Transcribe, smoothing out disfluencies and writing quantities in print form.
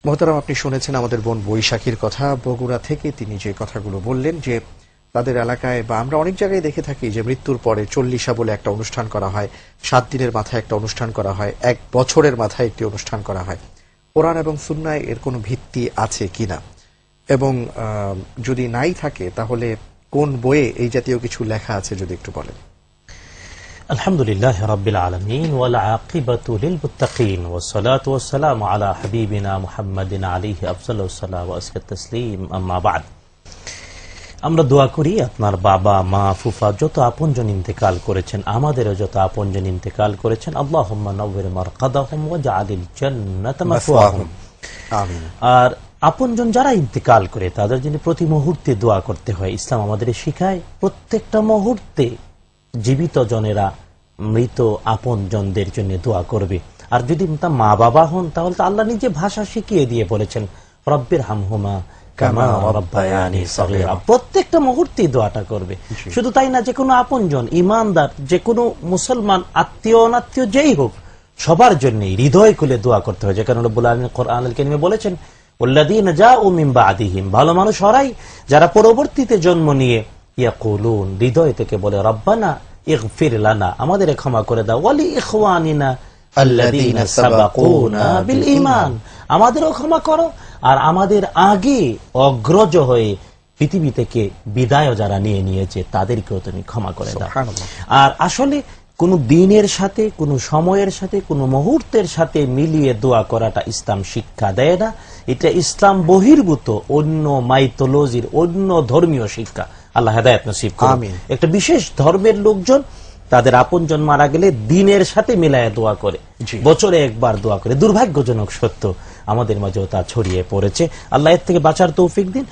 মোহতারাম, আপনি শুনেছেন আমাদের বোন বৈশাখীর কথা। বগুড়া থেকে তিনি যে কথাগুলো বললেন যে তাদের এলাকায় বা আমরা অনেক জায়গায় দেখে থাকি যে মৃত্যুর পরে চল্লিশা বলে একটা অনুষ্ঠান করা হয়, 7 দিনের মাথায় একটা অনুষ্ঠান করা হয়, 1 বছরের মাথায় একটি অনুষ্ঠান করা হয়। কোরআন এবং সুন্নায় এর কোনো ভিত্তি আছে কিনা, এবং যদি নাই থাকে তাহলে কোন বইয়ে এই জাতীয় কিছু লেখা আছে যদি একটু বলেন। আলহামদুলিল্লাহ রাব্বিল আলামিন ওয়াল আকিবাতু লিল মুত্তাকিন ওয়াসসালাতু ওয়াসসালামু আলা হাবিবিনা মুহাম্মাদিন আলাইহি আফজালুস সালাতু ওয়া আসকাত তাসলিম, আম্মা বা'দ। আমরা দোয়া করি আপনার বাবা মা ফুফা যত আপনজন ইন্তেকাল করেছেন, আমাদেরও যত আপনজন ইন্তেকাল করেছেন, আল্লাহুম্মা নাওয়ির মারকাদাহুম ওয়াজআলিল জান্নাতা মাসওয়াহুম। আমিন। আর আপনজন যারা ইন্তেকাল করে তাদের জন্য প্রতি মুহূর্তে দোয়া করতে হয়। ইসলাম আমাদের শিখায় প্রত্যেকটা মুহূর্তে জীবিত জনেরা মৃত আপন জনদের জন্য দোয়া করবে। আর যদি তা মা বাবা হন তাহলে তো আল্লাহ নিজে ভাষা শিখিয়ে দিয়ে বলেছেন, রব্বির হামহুমা কামা রাব্বায়ানি সগীরা। প্রত্যেকটা মুহূর্তে দোয়াটা করবে। শুধু তাই না, যে কোনো আপনজন ইমানদার, যে কোনো মুসলমান আত্মীয় অনাত্মীয় যেই হোক, সবার জন্য হৃদয় খুলে দোয়া করতে হয়। যে কারণে রব্বুল আলামিন কোরআনুল কারীমে বলেছেন, ওয়াল্লাযীনা জাউ মিন বা'দিহিম, ভালো মানুষ হরাই যারা পরবর্তীতে জন্ম নিয়ে ইয়াকুলুন, হৃদয় থেকে বলে, রব্বানা ইগফির লানা, আমাদের ক্ষমা করে দাও, ওয়ালি ইখওয়ানিনা আল্লাযীনা সাবাকুনা বিল ঈমান, আমাদেরও ক্ষমা করো, আর আমাদের আগে অগ্রজ হয়ে পৃথিবী থেকে বিদায় যারা নিয়ে নিয়েছে তাদেরকেও তুমি ক্ষমা করে দাও। আর আসলে কোন দিনের সাথে, কোন সময়ের সাথে, কোন মুহূর্তের সাথে মিলিয়ে দোয়া করাটা ইসলাম শিক্ষা দেয় না। এটা ইসলাম বহির্ভূত অন্য মাইথোলজির, অন্য ধর্মীয় শিক্ষা। আল্লাহ হেদায়েত নসিব করুন। একটা বিশেষ ধর্মের লোকজন তাদের আপনজন মারা গেলে দিনের সাথে মিলায় দোয়া করে, বছরে একবার দোয়া করে। দুর্ভাগ্যজনক সত্য, আমাদের মাঝেও তা ছড়িয়ে পড়েছে। আল্লাহ এর থেকে বাঁচার তৌফিক দিন।